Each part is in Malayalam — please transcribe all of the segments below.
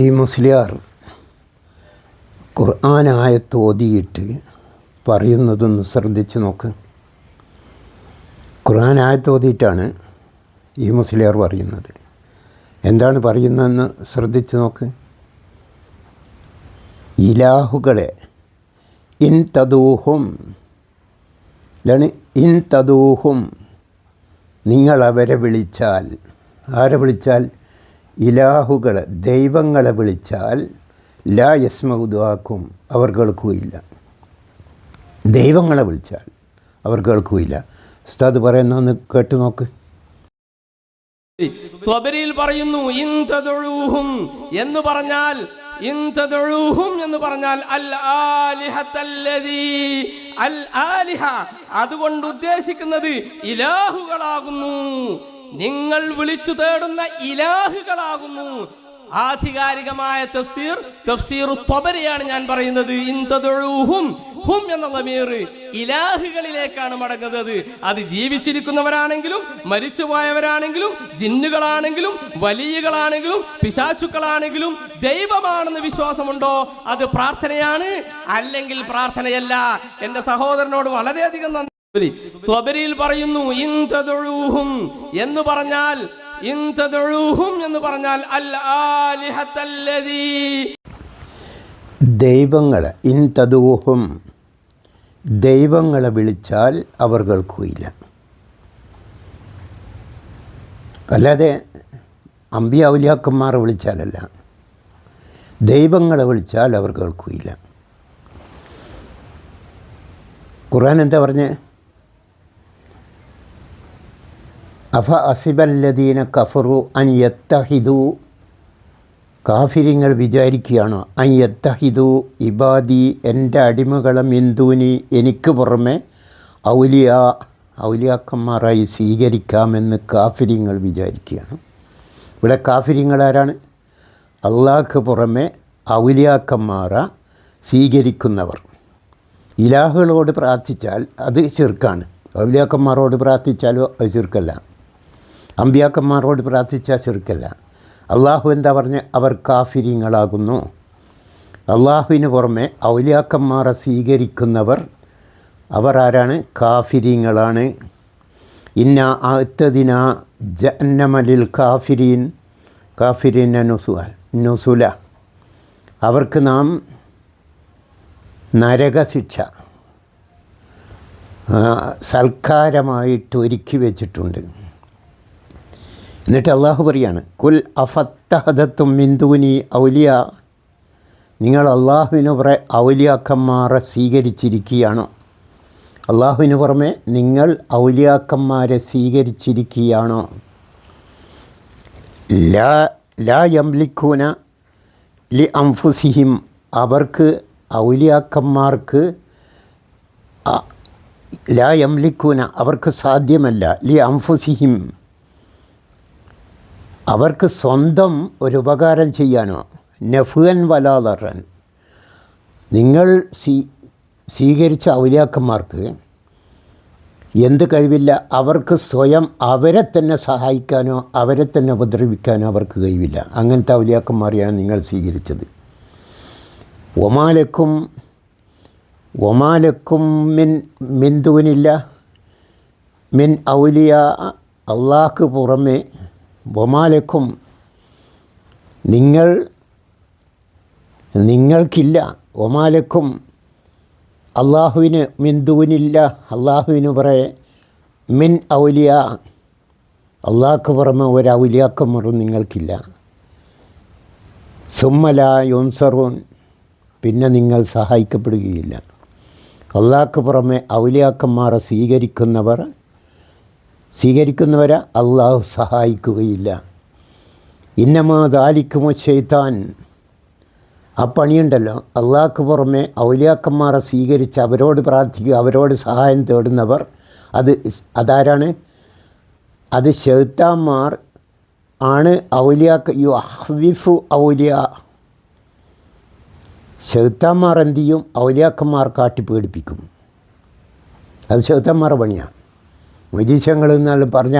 ഈ മുസ്ലിയാർ ഖുർആൻ ആയത്ത് ഓതിയിട്ട് പറയുന്നതൊന്ന് ശ്രദ്ധിച്ച് നോക്ക്. ഖുർആൻ ആയത്ത് ഓതിയിട്ടാണ് ഈ മുസ്ലിയാർ പറയുന്നത്. എന്താണ് പറയുന്നതെന്ന് ശ്രദ്ധിച്ച് നോക്ക്. ഇലാഹുകളെ ഇൻ തദൂഹും ഇതാണ് ഇൻ തദൂഹും, നിങ്ങളവരെ വിളിച്ചാൽ, ആരെ വിളിച്ചാൽ? ഇലാഹുകളെ, ദൈവങ്ങളെ വിളിച്ചാൽ ലാ യസ്മഉ ദുആക്കും, അവർ കേൾക്കുകയില്ല. ദൈവങ്ങളെ വിളിച്ചാൽ അവർ കേൾക്കുകയില്ല. ഉസ്താദ് പറയുന്നൊന്ന് കേട്ട് നോക്ക്. ത്വബരിയിൽ പറയുന്നു ഇൻ തദഉഹും എന്ന് പറഞ്ഞാൽ, ഇൻ തദഉഹും എന്ന് പറഞ്ഞാൽ അൽ ആലിഹത്തല്ലദീ, അൽ ആലിഹ അതുകൊണ്ട് ഉദ്ദേശിക്കുന്നത് ഇലാഹുകളാകുന്നു, നിങ്ങൾ വിളിച്ചു തേടുന്ന ഇലാഹുകളാകുന്നു. ആധികാരികമായ തഫ്സീർ ത്വബരിയാണ് ഞാൻ പറയുന്നത്. ഇൻ തദഉഹും, ഹും എന്ന ളമീർ ഇലാഹുകളിലേക്കാണ് മടങ്ങുന്നത്. അത് ജീവിച്ചിരിക്കുന്നവരാണെങ്കിലും മരിച്ചുപോയവരാണെങ്കിലും ജിന്നുകളാണെങ്കിലും വലിയകളാണെങ്കിലും പിശാചുക്കളാണെങ്കിലും ദൈവമാണെന്ന് വിശ്വാസമുണ്ടോ അത് പ്രാർത്ഥനയാണ്, അല്ലെങ്കിൽ പ്രാർത്ഥനയല്ല. എൻ്റെ സഹോദരനോട് വളരെയധികം നന്ദി. ത്വബരിയിൽ പറയുന്നു ഇൻ തദഉഹും എന്ന് പറഞ്ഞാൽ, ഇൻ തദഉഹും എന്ന് പറഞ്ഞാൽ അൽ ആലിഹത്തല്ലദീ, ദൈവങ്ങളെ, ഇൻ തദൂഹും ദൈവങ്ങളെ വിളിച്ചാൽ അവർ കേൾക്കുകയില്ല. അല്ലാതെ അമ്പിയ ഔലിയാക്കന്മാരെ വിളിച്ചാലല്ല, ദൈവങ്ങളെ വിളിച്ചാൽ അവർ കേൾക്കുകയില്ല. ഖുർആൻ എന്താ പറഞ്ഞേ? അഫ അസിബല്ലദീന കഫറു അൻ യത്തഹിദു, കാഫിരിങ്ങൾ വിചാരിക്കുകയാണോ, അൻ യത്തഹിദു ഇബാദി, എൻ്റെ അടിമകളെ മിന്ദൂനി, എനിക്ക് പുറമെ ഔലിയാക്കന്മാരായി സ്വീകരിക്കാമെന്ന് കാഫിരിങ്ങൾ വിചാരിക്കുകയാണ്. ഇവിടെ കാഫിരിങ്ങൾ ആരാണ്? അള്ളാഹ്ക്ക് പുറമെ ഔലിയാക്കന്മാരെ സ്വീകരിക്കുന്നവർ. ഇലാഹുകളോട് പ്രാർത്ഥിച്ചാൽ അത് ശിർക്കാണ്. ഔലിയാക്കന്മാരോട് പ്രാർത്ഥിച്ചാലോ അത് ശിർക്കല്ല. അമ്പിയാക്കന്മാരോട് പ്രാർത്ഥിച്ചാൽ ശിർക്കല്ല. അള്ളാഹു എന്താ പറഞ്ഞ്? അവർ കാഫിരിങ്ങളാകുന്നു. അള്ളാഹുവിന് പുറമെ ഔലിയാക്കന്മാരെ സ്വീകരിക്കുന്നവർ അവർ ആരാണ്? കാഫിരിങ്ങളാണ്. ഇന്ന അഅ്തദിന ജഹന്നമലിൽ കാഫിരീന നുസുല, അവർക്ക് നാം നരകശിക്ഷ സൽക്കാരമായിട്ട് ഒരുക്കി വെച്ചിട്ടുണ്ട്. എന്നിട്ട് അള്ളാഹു പറയാണ്, കുൽ അഫത്തഹദത്തും മിന്ദൂനി ഔലിയ, നിങ്ങൾ അള്ളാഹുവിന് പുറമെ ഔലിയാക്കന്മാരെ സ്വീകരിച്ചിരിക്കുകയാണോ? അള്ളാഹുവിന് പുറമെ നിങ്ങൾ ഔലിയാക്കന്മാരെ സ്വീകരിച്ചിരിക്കുകയാണോ? ലാ യംലിക്കൂന ലി അംഫുസിഹിം, അവർക്ക് ഔലിയാക്കന്മാർക്ക് ലാ യംലിക്കൂന അവർക്ക് സാധ്യമല്ല, ലി അംഫുസിഹിം അവർക്ക് സ്വന്തം ഒരു ഉപകാരം ചെയ്യാനോ, നഫ്അൻ വലാ ദറൻ, നിങ്ങൾ സ്വീകരിച്ച ഔലിയാക്കന്മാർക്ക് എന്ത് കഴിവില്ല? അവർക്ക് സ്വയം അവരെ തന്നെ സഹായിക്കാനോ അവരെ തന്നെ ഉപദ്രവിക്കാനോ അവർക്ക് കഴിവില്ല. അങ്ങനത്തെ ഔലിയാക്കന്മാരെയാണ് നിങ്ങൾ സ്വീകരിച്ചത്. ഒമാലക്കും മിൻ ദൂനില്ല മിൻ ഔലിയ, അള്ളാഹ്ക്ക് പുറമെ ഒമാലക്കും നിങ്ങൾക്കില്ല, ഒമാലക്കും അള്ളാഹുവിന് മിൻ ദൂനില്ല, അള്ളാഹുവിന് പുറമെ മിൻ ഔലിയ, അള്ളാഹ്ക്ക് പുറമെ ഒരു ഔലിയാക്കന്മാരും നിങ്ങൾക്കില്ല. സുമ്മല യുൻസറൂൻ, പിന്നെ നിങ്ങൾ സഹായിക്കപ്പെടുകയില്ല. അള്ളാഹ്ക്ക് പുറമെ ഔലിയാക്കന്മാരെ സ്വീകരിക്കുന്നവരെ അള്ളാഹു സഹായിക്കുകയില്ല. ഇന്നമാ ദാലിക്കുമു ശൈത്താൻ, ആ പണിയുണ്ടല്ലോ, അള്ളാഹ്ക്ക് പുറമെ ഔലിയാക്കന്മാരെ സ്വീകരിച്ച് അവരോട് പ്രാർത്ഥിക്കുക, അവരോട് സഹായം തേടുന്നവർ, അതാരാണ്? അത് ശൈത്താന്മാർ ആണ്. യുഹ്വിഫു ഔലിയ, ശൈത്താന്മാർ എന്ത് ചെയ്യും? ഔലിയാക്കന്മാർ കാട്ടി പേടിപ്പിക്കും. അത് ശൈത്താന്മാരുടെ പണിയാണ്. വൈദീശങ്ങൾ എന്നാലും പറഞ്ഞ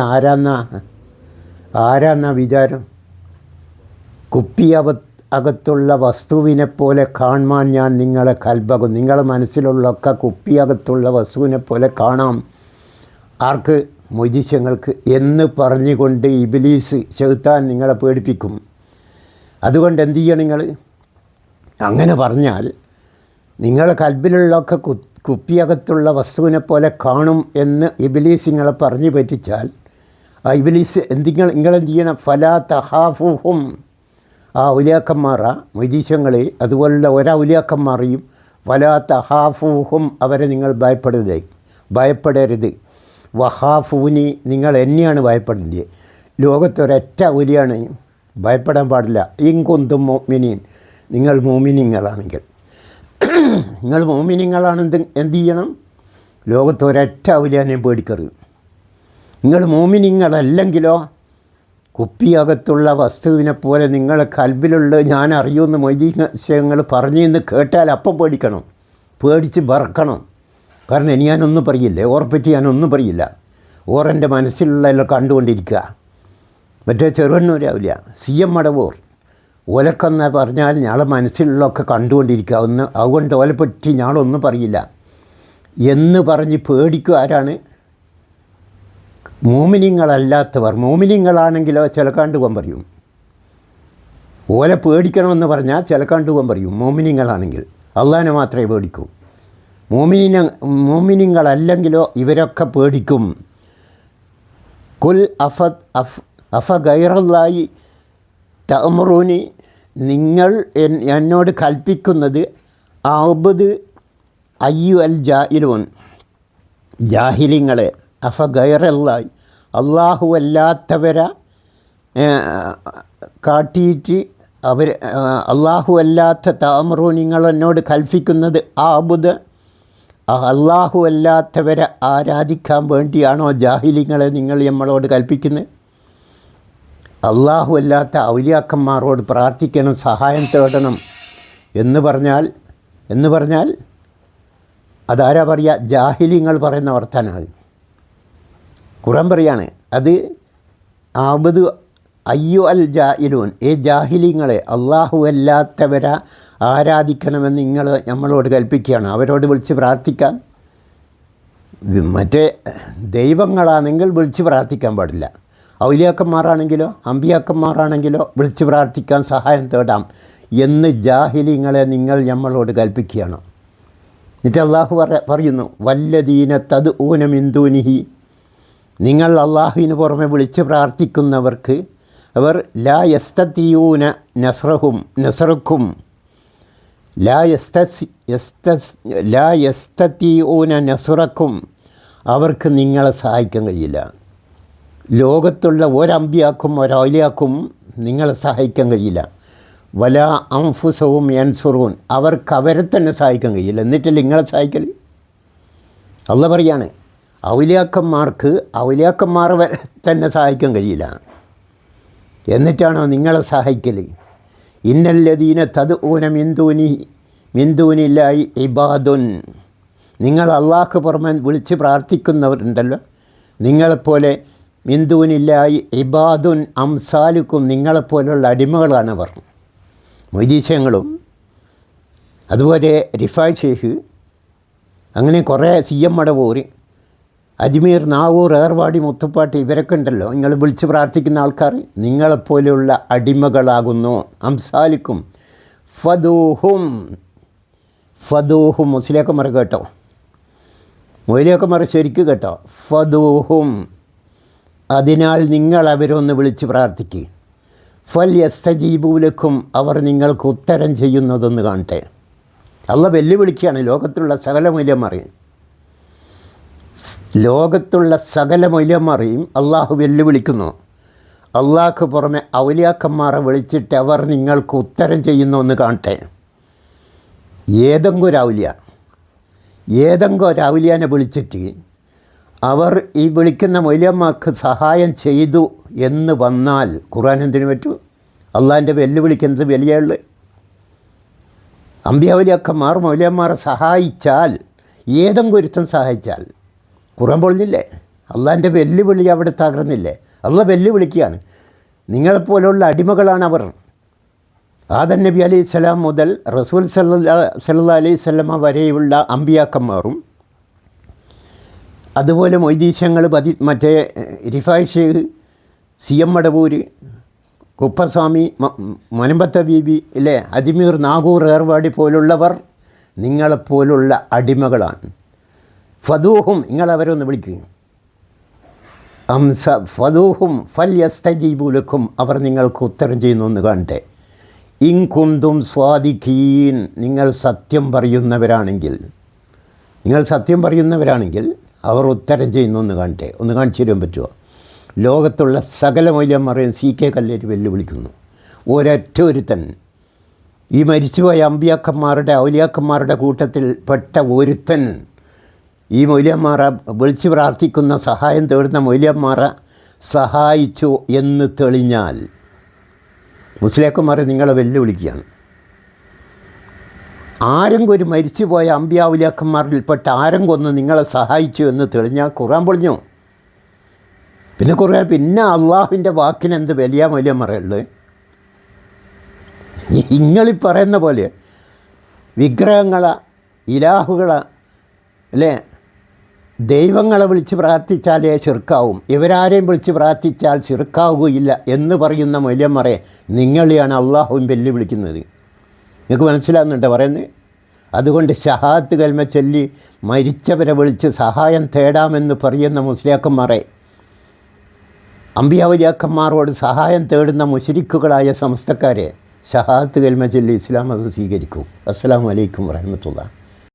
ആരാന്നാ വിചാരം? കുപ്പി അകത്തുള്ള വസ്തുവിനെ പോലെ കാണാൻ ഞാൻ നിങ്ങളെ കൽബകും. നിങ്ങളെ മനസ്സിലുള്ളൊക്കെ കുപ്പിയകത്തുള്ള വസ്തുവിനെ പോലെ കാണാം. ആർക്ക്? മൊയ്തീശങ്ങൾക്ക് എന്ന് പറഞ്ഞുകൊണ്ട് ഇബ്ലീസ് ശൈത്താൻ നിങ്ങളെ പേടിപ്പിക്കും. അതുകൊണ്ട് എന്ത് ചെയ്യണം നിങ്ങൾ? അങ്ങനെ പറഞ്ഞാൽ നിങ്ങളെ കൽബിലുള്ളൊക്കെ കുപ്പിയകത്തുള്ള വസ്തുവിനെ പോലെ കാണും എന്ന് ഇബ്ലീസ് നിങ്ങളെ പറഞ്ഞു പറ്റിച്ചാൽ ആ ഇബ്ലീസ് നിങ്ങളെന്ത് ചെയ്യണം? ഫലാ തഹാഫുഹും. ആ ഔലിയാക്കന്മാരാ മൊയ്തീശങ്ങളെ അതുപോലുള്ള ഒരൗലിയാക്കന്മാരെയും ഫലാ തഹാഫുഹും അവരെ നിങ്ങൾ ഭയപ്പെടരുത്. വഹാഫൂനി നിങ്ങൾ എന്നെയാണ് ഭയപ്പെടേണ്ടത്. ലോകത്തൊരൊറ്റ ഔലിയാണ് ഭയപ്പെടാൻ പാടില്ല. ഇൻകുന്തും മുഅ്മിനീൻ, നിങ്ങൾ മുഅ്മിനീങ്ങളാണെങ്കിൽ. നിങ്ങൾ മുഅ്മിനീങ്ങളാണെന്ന് എന്ത് ചെയ്യണം? ലോകത്തൊരൊറ്റ ഔലിയാനെയും പേടിക്കരുത്. നിങ്ങൾ മുഅ്മിനീങ്ങളല്ലെങ്കിലോ കുപ്പിയകത്തുള്ള വസ്തുവിനെ പോലെ നിങ്ങളെ കൽബിലുള്ള ഞാൻ അറിയുമെന്ന് മൊയ്തീശങ്ങൾ പറഞ്ഞെന്ന് കേട്ടാൽ അപ്പം പേടിക്കണം, പേടിച്ച് ബറക്കണം. കാരണം ഇനി ഞാനൊന്നും പറയില്ല, ഓർപ്പറ്റി ഞാനൊന്നും പറയില്ല. ഓറെൻ്റെ മനസ്സിലുള്ള എല്ലാം കണ്ടുകൊണ്ടിരിക്കുക. മറ്റേ ചെറുവണ്ണൂരാവില്ല, CM മടവൂർ ഓലക്കെന്ന് പറഞ്ഞാൽ ഞാളെ മനസ്സിലുള്ളതൊക്കെ കണ്ടുകൊണ്ടിരിക്കുക. അതുകൊണ്ട് ഓലെപ്പറ്റി ഞാളൊന്നും പറയില്ല എന്ന് പറഞ്ഞ് പേടിക്കുക. ആരാണ്? മോമിനിങ്ങളല്ലാത്തവർ. മോമിനിങ്ങളാണെങ്കിലോ ചിലക്കാണ്ട് പോകാൻ പറയും. ഓലെ പേടിക്കണമെന്ന് പറഞ്ഞാൽ ചിലക്കാണ്ട് പോകാൻ പറയും. മോമിനിങ്ങളാണെങ്കിൽ അള്ളാഹിനെ മാത്രമേ പേടിക്കൂ. മോമിനിങ്ങളല്ലെങ്കിലോ ഇവരൊക്കെ പേടിക്കും. കുൽ അഫ ഗൈറല്ലായി തഅ്മുറൂനി, നിങ്ങൾ എന്നോട് കൽപ്പിക്കുന്നത് അഅ്ബുദ് അയ്യു അൽ ജാഹിലൂൻ, ജാഹിലിങ്ങളെ. അഫ ഗൈറല്ലായി, അള്ളാഹു അല്ലാത്തവരെ കാട്ടിയിട്ട് അവർ അള്ളാഹു അല്ലാത്ത തഅ്മുറൂൻ, നിങ്ങൾ എന്നോട് കൽപ്പിക്കുന്നത് അഅ്ബുദ് അള്ളാഹു അല്ലാത്തവരെ ആരാധിക്കാൻ വേണ്ടിയാണോ ജാഹിലിങ്ങളെ നിങ്ങൾ നമ്മളോട് കൽപ്പിക്കുന്നത്? അള്ളാഹു അല്ലാത്ത ഔലിയാക്കന്മാരോട് പ്രാർത്ഥിക്കണം, സഹായം തേടണം എന്ന് പറഞ്ഞാൽ അതാരാ പറയുക? ജാഹിലിങ്ങൾ പറയുന്ന വർത്താനാണ്. ഖുർആൻ പറയാണ് അത് അഅ്ബുദു അയ്യു അൽ ജാഹിലൂൻ, ജാഹിലിങ്ങളെ അള്ളാഹു അല്ലാത്തവരെ ആരാധിക്കണമെന്ന് നിങ്ങൾ നമ്മളോട് കൽപ്പിക്കുകയാണ്. അവരോട് വിളിച്ച് പ്രാർത്ഥിക്കാൻ. മറ്റേ ദൈവങ്ങളാണെങ്കിൽ വിളിച്ച് പ്രാർത്ഥിക്കാൻ പാടില്ല. ഔലിയാക്കന്മാരാണെങ്കിലോ അമ്പിയാക്കന്മാരാണെങ്കിലോ വിളിച്ച് പ്രാർത്ഥിക്കാൻ, സഹായം തേടാം എന്ന് ജാഹിലിങ്ങളെ നിങ്ങൾ നമ്മളോട് കൽപ്പിക്കുകയാണ്. എന്നിട്ട് അള്ളാഹു പറയുന്നു വല്ലദീന തദ്ഊന മിൻ ദൂനിഹി, നിങ്ങൾ അള്ളാഹുവിന് പുറമെ വിളിച്ച് പ്രാർത്ഥിക്കുന്നവർക്ക് അവർ ലാ യസ്തതിയൂന നസ്റക്കും ലാ യസ്തതിയൂന നസ്റക്കും, അവർക്ക് നിങ്ങളെ സഹായിക്കാൻ കഴിയില്ല. ലോകത്തുള്ള ഒരമ്പിയാക്കും ഒരൗലിയാക്കും നിങ്ങളെ സഹായിക്കാൻ കഴിയില്ല. വലാ അൻഫുസഹും യൻസുറൂൻ, അവർക്ക് അവരെ തന്നെ സഹായിക്കാൻ കഴിയില്ല. എന്നിട്ടല്ലേ നിങ്ങളെ സഹായിക്കൽ? അള്ളാഹ് പറയാണ് ഔലിയാക്കന്മാരെ തന്നെ സഹായിക്കാൻ കഴിയില്ല. എന്നിട്ടാണോ നിങ്ങളെ സഹായിക്കൽ? ഇന്നല്ലദീന തദ്ഊന മിൻ ദൂനില്ലാഹി ഇബാദുൻ, നിങ്ങൾ അള്ളാഹ്ക്ക് പുറമെ വിളിച്ച് പ്രാർത്ഥിക്കുന്നവരുണ്ടല്ലോ, നിങ്ങളെപ്പോലെ മിൻ ദൂനില്ലാഹി ഇബാദുൻ അംസാലുക്കും, നിങ്ങളെപ്പോലുള്ള അടിമകളാണവർ. മൊയ്തീശങ്ങളും അതുപോലെ റിഫായ് ഷെയ്ഖ്, അങ്ങനെ കുറേ CM മടവൂർ, അജ്മീർ, നാവൂർ, ഏർവാടി, മുത്തുപ്പാട്ട്, ഇവരൊക്കെ ഉണ്ടല്ലോ നിങ്ങൾ വിളിച്ച് പ്രാർത്ഥിക്കുന്ന ആൾക്കാർ, നിങ്ങളെപ്പോലെയുള്ള അടിമകളാകുന്നു. അംസാലിക്കും ഫദൂഹും മുസ്ലിയാക്കന്മാർ കേട്ടോ, മൊയ്ലിയാക്കന്മാർ ശരിക്ക് കേട്ടോ. ഫദൂഹും, അതിനാൽ നിങ്ങൾ അവരൊന്ന് വിളിച്ച് പ്രാർത്ഥിക്കുക. ഫൽ യസ്തജീബൂലക്കും, അവർ നിങ്ങൾക്ക് ഉത്തരം ചെയ്യുന്നതൊന്ന് കാണട്ടെ. അള്ളാഹ് വെല്ലുവിളിക്കുകയാണ് ലോകത്തുള്ള സകല മൗലിയന്മാരെയും അള്ളാഹു വെല്ലുവിളിക്കുന്നു. അള്ളാഹ്ക്ക് പുറമെ ഔലിയാക്കന്മാരെ വിളിച്ചിട്ട് അവർ നിങ്ങൾക്ക് ഉത്തരം ചെയ്യുന്നു എന്ന് കാണട്ടെ. ഏതെങ്കിലും ഒരു ഔലിയാനെ വിളിച്ചിട്ട് അവർ ഈ വിളിക്കുന്ന മൗലിയന്മാർക്ക് സഹായം ചെയ്തു എന്ന് വന്നാൽ ഖുർആൻ എന്തിനു പറ്റും? അള്ളാഹിൻ്റെ വെല്ലുവിളിക്കുന്നത് വലിയുള്ളത്. അമ്പിയാവുലിയാക്കന്മാർ മൗലിയന്മാരെ സഹായിച്ചാൽ, ഏതെങ്കിലും ഒരുത്തം സഹായിച്ചാൽ ഖുർആൻ പൊളിഞ്ഞില്ലേ? അള്ളാഹിൻ്റെ വെല്ലുവിളി അവിടെ തകർന്നില്ലേ? അള്ളാഹ് വെല്ലുവിളിക്കുകയാണ്. നിങ്ങളെപ്പോലുള്ള അടിമകളാണ് അവർ. ആദം നബി അലൈഹി സ്വലാം മുതൽ റസൂൽ സല്ലല്ലാഹു അലൈഹി വസല്ലമ വരെയുള്ള അമ്പിയാക്കന്മാരും അതുപോലെ മൊയ്തീശങ്ങൾ മറ്റേ റിഫായ് ഷേഖ്, സി എം മടവൂര്, കുപ്പസ്വാമി, മൊനമ്പത്ത ബീബി, അല്ലേ, അജ്മീർ, നാഗൂർ, ഏർവാടി പോലുള്ളവർ നിങ്ങളെപ്പോലുള്ള അടിമകളാണ്. ഫദൂഹും, നിങ്ങളവരൊന്ന് വിളിക്കുക. ഫദൂഹും ഫൽ യസ്തജീബുലക്കും, അവർ നിങ്ങൾക്ക് ഉത്തരം ചെയ്യുന്നു എന്ന് കാണട്ടെ. ഇൻ കുന്തും സ്വാദിഖീൻ, നിങ്ങൾ സത്യം പറയുന്നവരാണെങ്കിൽ അവർ ഉത്തരം ചെയ്യുന്നു എന്ന് കാണട്ടെ. ഒന്ന് കാണിച്ചു തരാൻ പറ്റുമോ? ലോകത്തുള്ള സകല മൗലവിമാരെയും CK കല്ലേരി വെല്ലുവിളിക്കുന്നു. ഒരൊറ്റ ഒരുത്തൻ, ഈ മരിച്ചുപോയ അമ്പിയാക്കന്മാരുടെ ഔലിയാക്കന്മാരുടെ കൂട്ടത്തിൽ പെട്ട ഒരുത്തൻ ഈ മൗലവിമാരെ വിളിച്ച് പ്രാർത്ഥിക്കുന്ന, സഹായം തേടുന്ന മൗലവിമാരെ സഹായിച്ചു എന്ന് തെളിഞ്ഞാൽ മുസ്ലിയാക്കന്മാരെ നിങ്ങളെ വെല്ലുവിളിക്കുകയാണ്. ആരെങ്കിലും ഒരു മരിച്ചുപോയ അമ്പിയാവുലിയാക്കന്മാരിൽപ്പെട്ട ആരെങ്കിലും നിങ്ങളെ സഹായിച്ചു എന്ന് തെളിഞ്ഞാൽ ഖുർആൻ പൊളിഞ്ഞു. പിന്നെ അള്ളാഹുവിൻ്റെ വാക്കിനെന്ത് വലിയ മൂല്യം പറയുള്ളത്? ഇങ്ങളീ പറയുന്ന പോലെ വിഗ്രഹങ്ങളെ, ഇലാഹുകളെ, അല്ലേ, ദൈവങ്ങളെ വിളിച്ച് പ്രാർത്ഥിച്ചാലേ ശിർക്കാവും, ഇവരാരെയും വിളിച്ച് പ്രാർത്ഥിച്ചാൽ ശിർക്കാവുകയില്ല എന്ന് പറയുന്ന മൂല്യന്മാരെ നിങ്ങളെയാണ് അള്ളാഹുവിൻ വെല്ലുവിളിക്കുന്നത്. നിങ്ങൾക്ക് മനസ്സിലാകുന്നുണ്ടോ പറയുന്നത്? അതുകൊണ്ട് ഷഹാദത്ത് കൽമ ചൊല്ലി മരിച്ചവരെ വിളിച്ച് സഹായം തേടാമെന്ന് പറയുന്ന മുസ്ലിയാക്കന്മാരെ, അമ്പിയാവുലിയാക്കന്മാരോട് സഹായം തേടുന്ന മുശ്രിക്കുകളായ സമസ്തക്കാരെ ഷഹാദത്ത് കൽമ ചൊല്ലി ഇസ്ലാം അത് സ്വീകരിക്കൂ. അസ്സലാമു അലൈക്കും വറഹ്മത്തുള്ളാഹി.